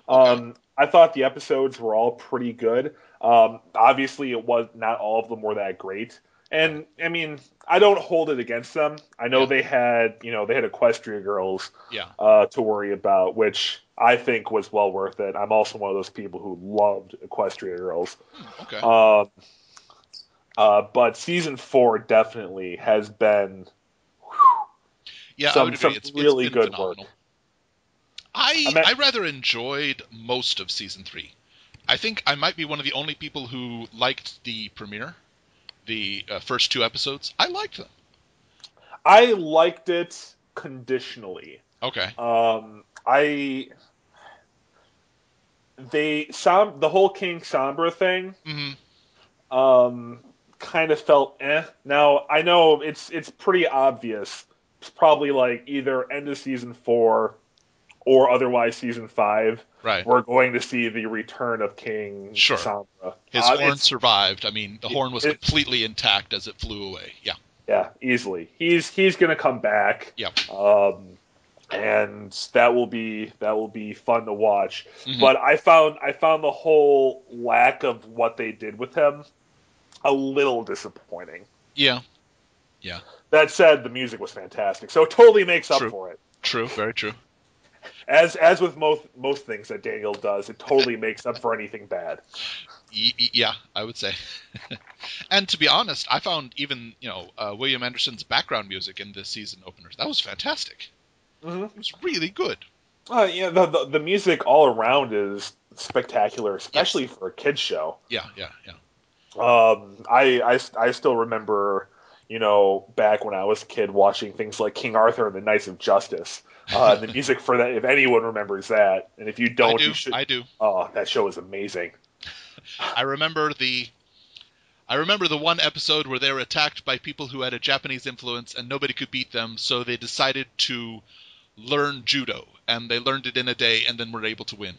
Okay. I thought the episodes were all pretty good. Obviously, it was not all of them were that great. And I mean, I don't hold it against them. I know Yeah. they had, they had Equestria Girls Yeah. to worry about, which I think was well worth it. I'm also one of those people who loved Equestria Girls. Okay. Um, but season 4 definitely has been Yeah, I would some agree. It's really been good work. phenomenal. I I mean, rather enjoyed most of season 3. I think I might be one of the only people who liked the premiere, the first 2 episodes. I liked them. I liked it conditionally. Okay. I the whole King Sombra thing Hmm. um kind of felt eh. Now I know it's pretty obvious. It's probably like either end of season 4 or otherwise season 5. Right. We're going to see the return of King Sure. Sombra. His horn It's survived. I mean, the it, horn was it, completely intact as it flew away. Yeah. yeah, easily. He's gonna come back. Yeah. And that will be fun to watch. Hmm. But I found the whole lack of what they did with him a little disappointing. Yeah. Yeah. That said, the music was fantastic, so it totally makes up True. for it. True. Very true. As with most things that Daniel does, it totally makes up for anything bad. Yeah, I would say. And to be honest, I found even William Anderson's background music in this season openers that was fantastic. Mm-hmm. It was really good. Yeah, the music all around is spectacular, Yes. especially for a kids show. Yeah. Yeah. Yeah. I still remember, back when I was a kid watching things like King Arthur and the Knights of Justice. And the music for that, if anyone remembers that, and if you I don't, you do. should. I do. Oh, that show is amazing. I remember the one episode where they were attacked by people who had a Japanese influence and nobody could beat them, so they decided to learn judo, and they learned it in a day and then were able to win.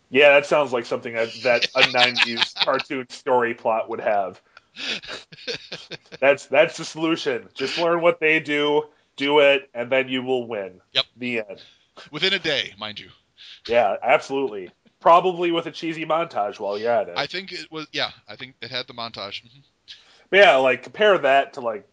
Yeah, that sounds like something that a '90s cartoon story plot would have. That's the solution. Just learn what they do it, and then you will win. Yep. The end. Within a day, mind you. Yeah, absolutely. Probably with a cheesy montage while you're at it. I think it was, yeah, I think it had the montage. Mhm. But yeah, like compare that to like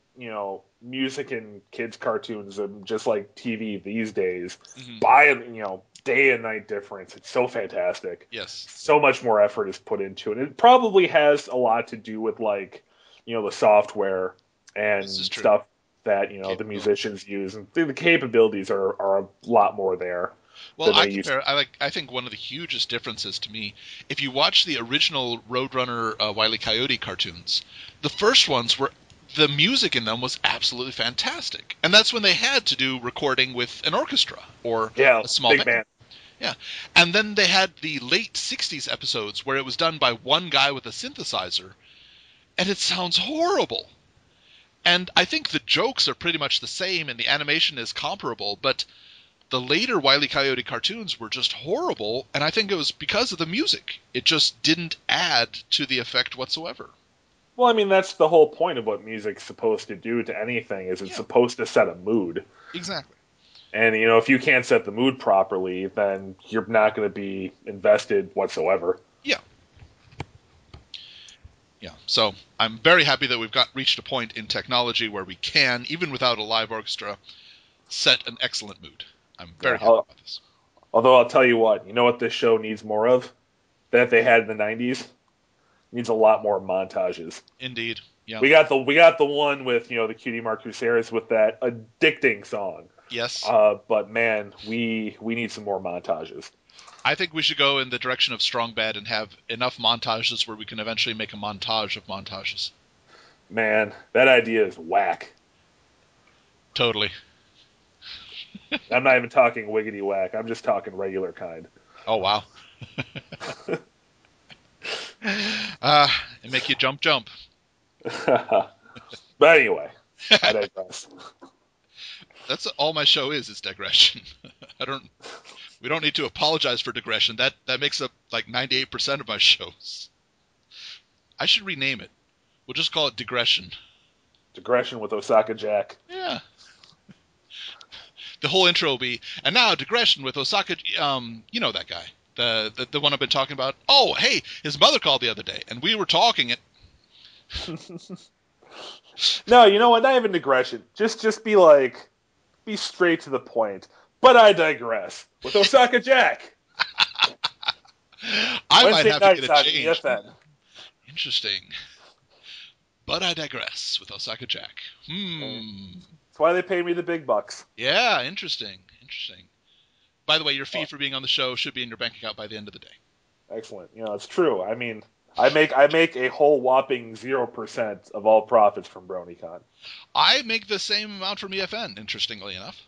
music and kids cartoons and just like TV these days. Mhm. Day and night difference. It's so fantastic. Yes. So much more effort is put into it. It probably has a lot to do with like the software This is and true. stuff that the Capability. musicians use, and the capabilities are a lot more there Well, than they used. I think one of the hugest differences to me, if you watch the original Roadrunner Wile E. Coyote cartoons, the first ones were the music in them was absolutely fantastic, and that's when they had to do recording with an orchestra or Yeah, a small big band. man. Yeah, and then they had the late '60s episodes where it was done by one guy with a synthesizer, and it sounds horrible. And I think the jokes are pretty much the same, and the animation is comparable, but the later Wile E. Coyote cartoons were just horrible, and I think it was because of the music. It just didn't add to the effect whatsoever. Well, I mean, that's the whole point of what music's supposed to do to anything is it's Yeah, supposed to set a mood. exactly. And if you can't set the mood properly, then you're not going to be invested whatsoever. Yeah, yeah. So I'm very happy that we've reached a point in technology where we can, even without a live orchestra, set an excellent mood. I'm Yeah. very happy about this. Although I'll tell you what, you know what this show needs more of that they had in the '90s? Needs a lot more montages. Indeed. Yeah. We got the one with the Cutie Mark Crusaders with that addicting song. Yes. But man, we need some more montages. I think we should go in the direction of Strong Bad and have enough montages where we can eventually make a montage of montages. Man, that idea is whack. Totally. I'm not even talking wiggity whack. I'm just talking regular kind. Oh, wow. And make you jump. But anyway, I digress. That's all my show is digression. We don't need to apologize for digression. That makes up like 98% of my shows. I should rename it. We'll just call it digression. Digression with Osaka Jack. Yeah. The whole intro will be, and now digression with Osaka, you know that guy. The one I've been talking about. Oh, hey, his mother called the other day, and we were talking it. No, you know what? Not even digression. Just be like, be straight to the point. But I digress. With Osaka Jack. I might Wednesday have to get nights it on changed. EFN. Interesting. But I digress with Osaka Jack. That's why they pay me the big bucks. Yeah, interesting. By the way, your fee for being on the show should be in your bank account by the end of the day. Excellent. You know, it's true. I mean, I make a whole whopping 0% of all profits from Bronycon. I make the same amount from EFN, interestingly enough.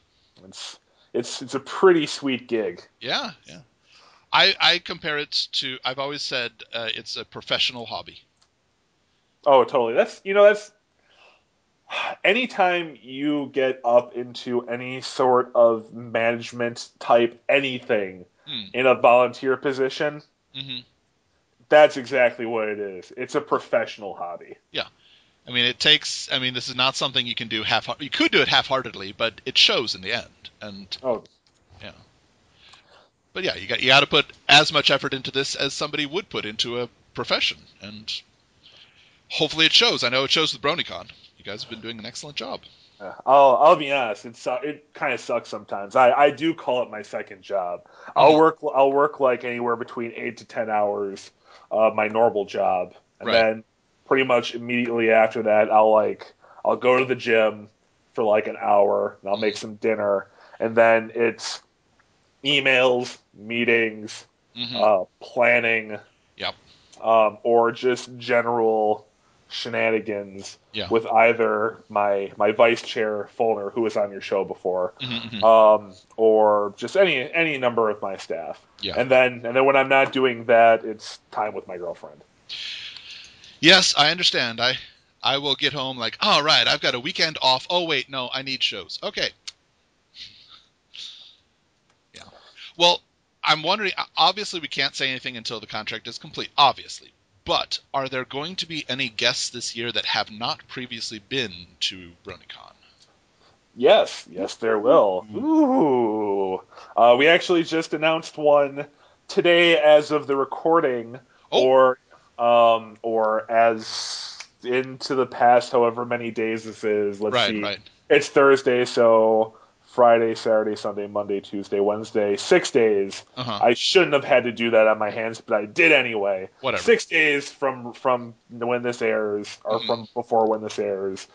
It's a pretty sweet gig. Yeah. I compare it to, I've always said it's a professional hobby. Oh, totally. That's anytime you get up into any sort of management type anything in a volunteer position, that's exactly what it is. It's a professional hobby. Yeah. I mean, this is not something you can do you could do it half-heartedly, but it shows in the end. And yeah. But yeah, you got to put as much effort into this as somebody would put into a profession, and hopefully it shows. I know it shows with Bronycon. You guys have been doing an excellent job. I'll be honest. It kind of sucks sometimes. I do call it my second job. I'll work like anywhere between 8 to 10 hours, my normal job, and then pretty much immediately after that, I'll go to the gym for like an hour, and I'll make some dinner, and then it's emails, meetings, planning, or just general shenanigans with either my vice chair Fulner, who was on your show before, or just any number of my staff. And then when I'm not doing that, it's time with my girlfriend. Yes, I understand. I will get home like, all right, I've got a weekend off. Oh wait, no, I need shows. Okay. Yeah. Well, I'm wondering. Obviously, we can't say anything until the contract is complete. Obviously. But are there going to be any guests this year that have not previously been to Bronycon? Yes, there will. Ooh. We actually just announced one today as of the recording, or as into the past, however many days this is. Let's see. Right. It's Thursday, so Friday, Saturday, Sunday, Monday, Tuesday, Wednesday, 6 days. I shouldn't have had to do that on my hands, but I did anyway. Whatever. 6 days from when this airs, or from before when this airs,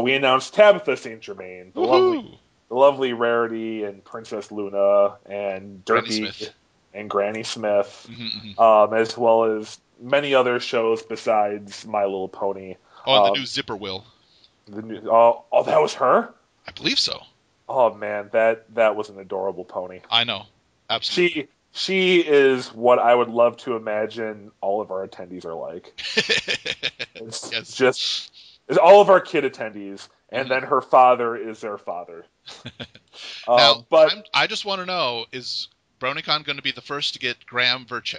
we announced Tabitha St. Germain, the lovely Rarity and Princess Luna and Derpy and Granny Smith, as well as many other shows besides My Little Pony. Oh, and the new Zipper Will. Oh, that was her? I believe so. Oh man, that was an adorable pony. I know, absolutely. She is what I would love to imagine all of our attendees are like. It's all of our kid attendees, and then her father is their father. Now, I just want to know: is Bronycon going to be the first to get Graham Verche,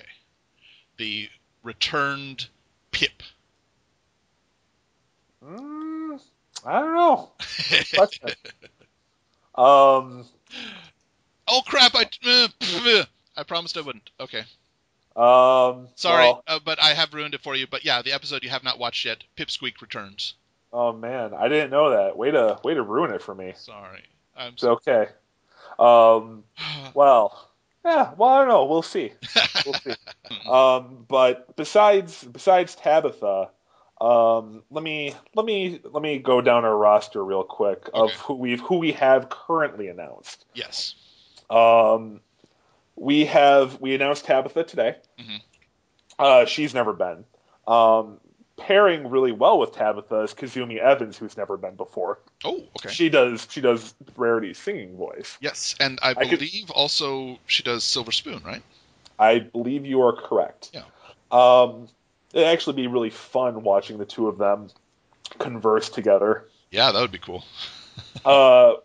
the returned Pip? I don't know. Oh crap! I promised I wouldn't. Okay. Sorry, but I have ruined it for you. But yeah, the episode you have not watched yet, Pipsqueak returns. Oh man, I didn't know that. Way to ruin it for me. Sorry. It's okay. Well, I don't know. We'll see. But besides Tabitha, let me go down our roster real quick of who we have currently announced. Yes. We announced Tabitha today. She's never been. Pairing really well with Tabitha is Kazumi Evans, who's never been before. Oh, okay. She does Rarity's singing voice. Yes, and I believe also she does Silver Spoon, right? I believe you are correct. Yeah. It'd actually be really fun watching the two of them converse together. Yeah, that would be cool.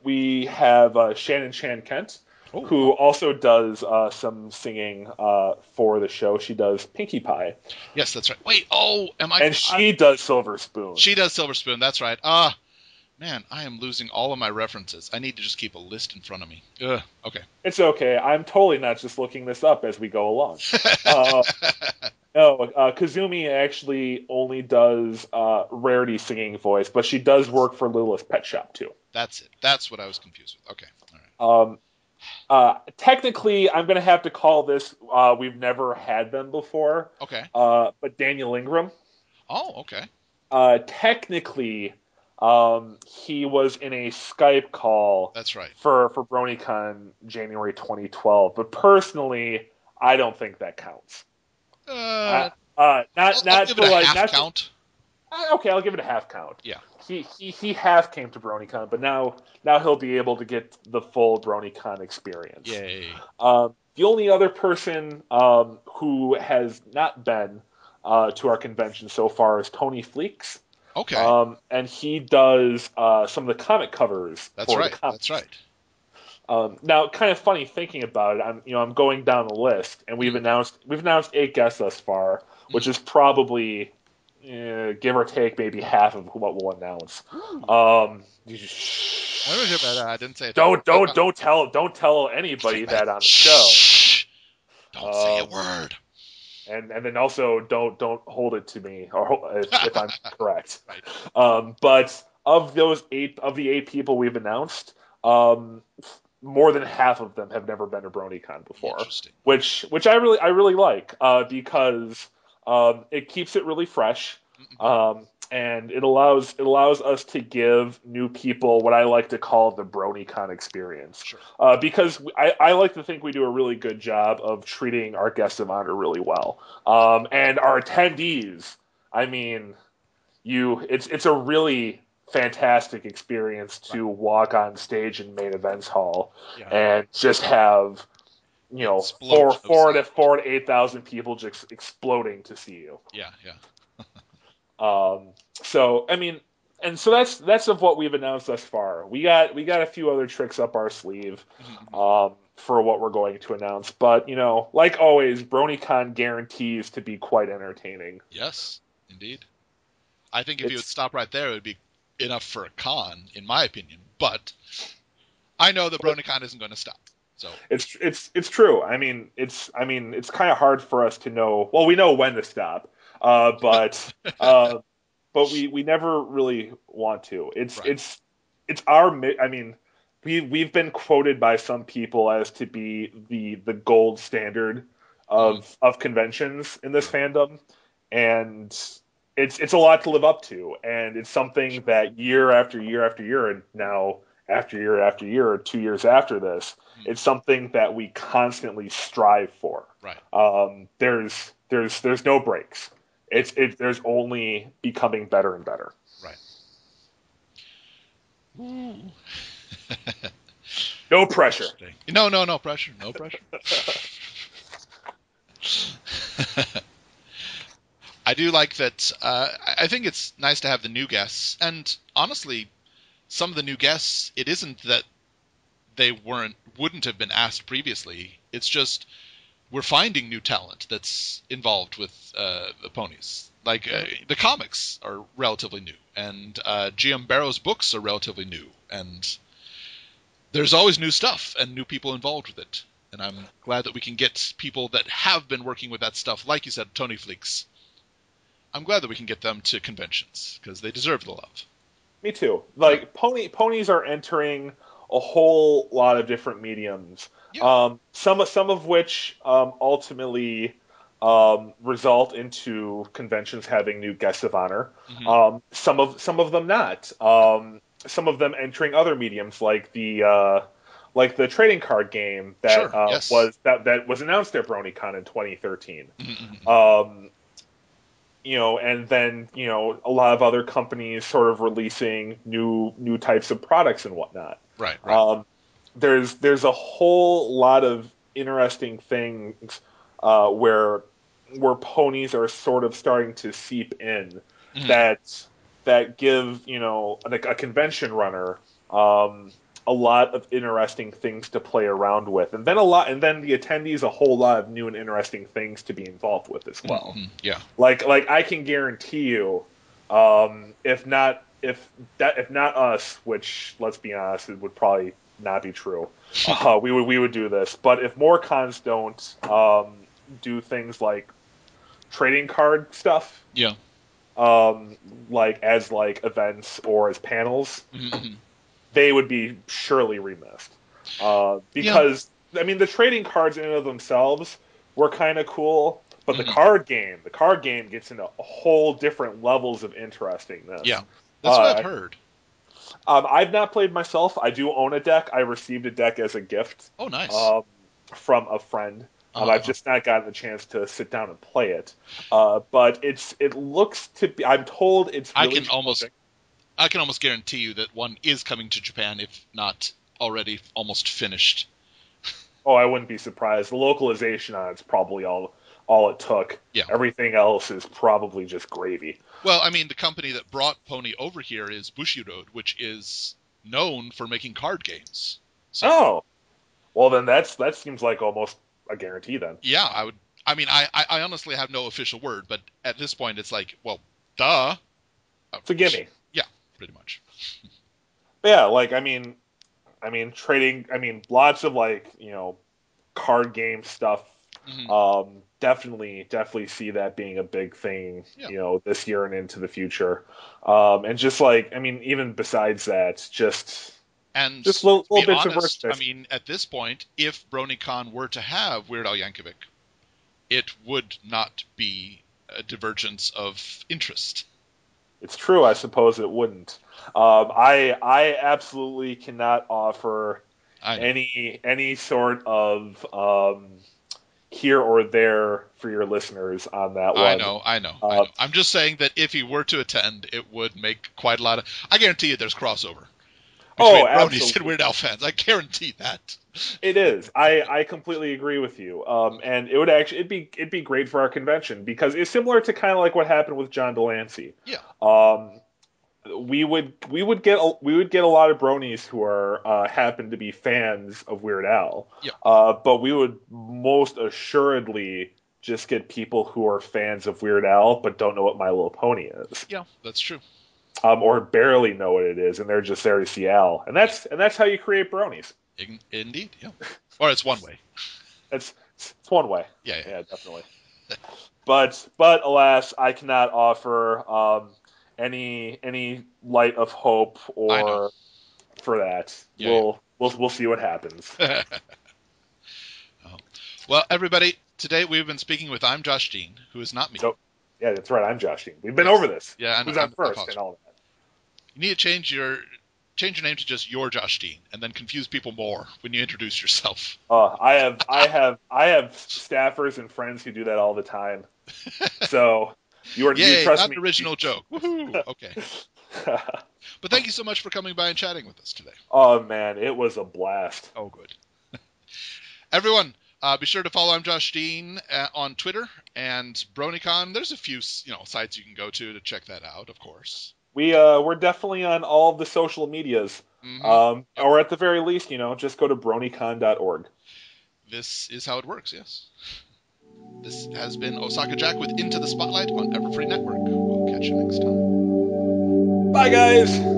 We have Shannon Chan Kent, who also does some singing for the show. She does Pinkie Pie. Yes, that's right. Wait, And she does Silver Spoon. She does Silver Spoon, that's right. Man, I am losing all of my references. I need to just keep a list in front of me. Okay. It's okay. I'm totally not just looking this up as we go along. No, Kazumi actually only does Rarity singing voice, but she does work for Littlest Pet Shop too. That's it. That's what I was confused with. Okay. All right. Technically, I'm going to have to call this. We've never had them before. Okay. But Daniel Ingram. Oh, okay. Technically, he was in a Skype call That's right. for Bronycon January 2012. But personally, I don't think that counts. Uh, I'll Not give it for a like half not for, count. okay, I'll give it a half count. Yeah. He half came to BronyCon, but now he'll be able to get the full BronyCon experience. Yay. The only other person who has not been to our convention so far is Tony Fleeks. Okay. And he does some of the comic covers That's for the right. comics. That's right. Now, kind of funny thinking about it. I'm going down the list, and we've announced 8 guests thus far, which is probably give or take maybe half of what we'll announce. I didn't say it. Don't tell anybody that on the show. Shh. Don't say a word. And then also don't hold it to me or if I'm correct. Right. But of the eight people we've announced, more than half of them have never been to BronyCon before. Interesting. Which I really like because it keeps it really fresh. And it allows us to give new people what I like to call the BronyCon experience. Sure. Because I like to think we do a really good job of treating our guests of honor really well. And our attendees, I mean, it's a really fantastic experience to walk on stage in main events hall and just have four to 8,000 people just exploding to see you. Yeah. So I mean, and so that's of what we've announced thus far. We got a few other tricks up our sleeve for what we're going to announce, but like always, BronyCon guarantees to be quite entertaining. Yes, indeed. I think if you would stop right there, it would be enough for a con, in my opinion. But I know that BronyCon isn't going to stop. So it's true. I mean, it's kind of hard for us to know. Well, we know when to stop, but we never really want to. It's our. I mean, we've been quoted by some people as to be the gold standard of conventions in this fandom, and it's a lot to live up to, and it's something that year after year after year, and now after year, 2 years after this, it's something that we constantly strive for. Right. There's no breaks. There's only becoming better and better. Right. Ooh. No pressure. No pressure. No pressure. I do like that. I think it's nice to have the new guests, and honestly, some of the new guests, it isn't that they wouldn't have been asked previously. It's just we're finding new talent that's involved with the ponies. Like the comics are relatively new, and GM Barrow's books are relatively new, and there's always new stuff and new people involved with it. And I'm glad that we can get people that have been working with that stuff, like you said, Tony Fleeks. I'm glad that we can get them to conventions because they deserve the love. Me too. Like ponies are entering a whole lot of different mediums. Yeah. Some of which ultimately result into conventions having new guests of honor. Some of them not. Some of them entering other mediums like the trading card game that was announced at BronyCon in 2013. And then a lot of other companies sort of releasing new types of products and whatnot. Right. There's a whole lot of interesting things where ponies are sort of starting to seep in that give a convention runner a lot of interesting things to play around with, and then the attendees a whole lot of new and interesting things to be involved with as well. Yeah. Like I can guarantee you, if not us, which let's be honest, it would probably not be true. We would do this, but if more cons don't do things like trading card stuff, Yeah. um, like as like events or as panels, Mm-hmm. they would be surely remissed. Yeah. Because I mean, the trading cards in and of themselves were kind of cool, but Hmm. the card game gets into a whole different levels of interestingness. Yeah. That's what I've Uh, heard. I've not played myself. I do own a deck. I received a deck as a gift Oh, nice. um, from a friend. I've Uh-huh. just not gotten the chance to sit down and play it. But it looks to be. I'm told it's I really can almost challenging. I can almost guarantee you that one is coming to Japan, if not already almost finished. Oh, I wouldn't be surprised. The localization on it's probably all it took. Yeah. Everything else is probably just gravy. Well, I mean, the company that brought Pony over here is Bushiroad, which is known for making card games. So, Oh, well then that seems like almost a guarantee then. yeah, I would. I mean, I honestly have no official word, but at this point, it's like, well, duh. Uh, It's a gimme. yeah, pretty much. But yeah, like trading. I mean, lots of like card game stuff. Hmm. Definitely see that being a big thing, Yeah. this year and into the future. And just like, I mean, even besides that, And just to little be bits of honest, I merchandise. mean, at this point, if Bronycon were to have Weird Al Yankovic, it would not be a divergence of interest. It's true, I suppose it wouldn't. I absolutely cannot offer I know. any sort of here or there for your listeners on that I one. know, I know, I Uh, know. I'm just saying that if he were to attend, it would make quite a lot of. I guarantee you, there's crossover oh, between Bronies and absolutely. Weird Al fans. I guarantee that. It is. I completely agree with you. And it would actually it'd be great for our convention because it's similar to kind of like what happened with John Delancey. Yeah, Um, we would get a lot of bronies who are happen to be fans of Weird Al. yeah, But we would most assuredly just get people who are fans of Weird Al but don't know what My Little Pony is, yeah. That's true. or barely know what it is, and they're just there to see Al. And that's how you create bronies. Indeed, yeah. Or it's one way. It's one way. Yeah, yeah. Yeah, definitely. But alas, I cannot offer any light of hope I know. or for that. Yeah, We'll see what happens. yeah. Oh. Well, everybody, today we've been speaking with I'm Josh Dean, who is not me. So yeah, that's right. I'm Josh Dean. We've been over Yes. this. Yeah, Who's on I first and apologize. all that. You need to change your name to just your Josh Dean, and then confuse people more when you introduce yourself. I have staffers and friends who do that all the time. So you Yay, trust not an me. original joke. Woohoo! Okay. But thank you so much for coming by and chatting with us today. Oh man, it was a blast. Oh, good. Everyone, be sure to follow I'm Josh Dean on Twitter and Bronycon. There's a few sites you can go to check that out, of course. We're definitely on all of the social medias. Mm-hmm. Yep. Or at the very least, just go to bronycon.org. This is how it works. Yes. This has been Osaka Jack with Into the Spotlight on Everfree Network. We'll catch you next time. Bye guys.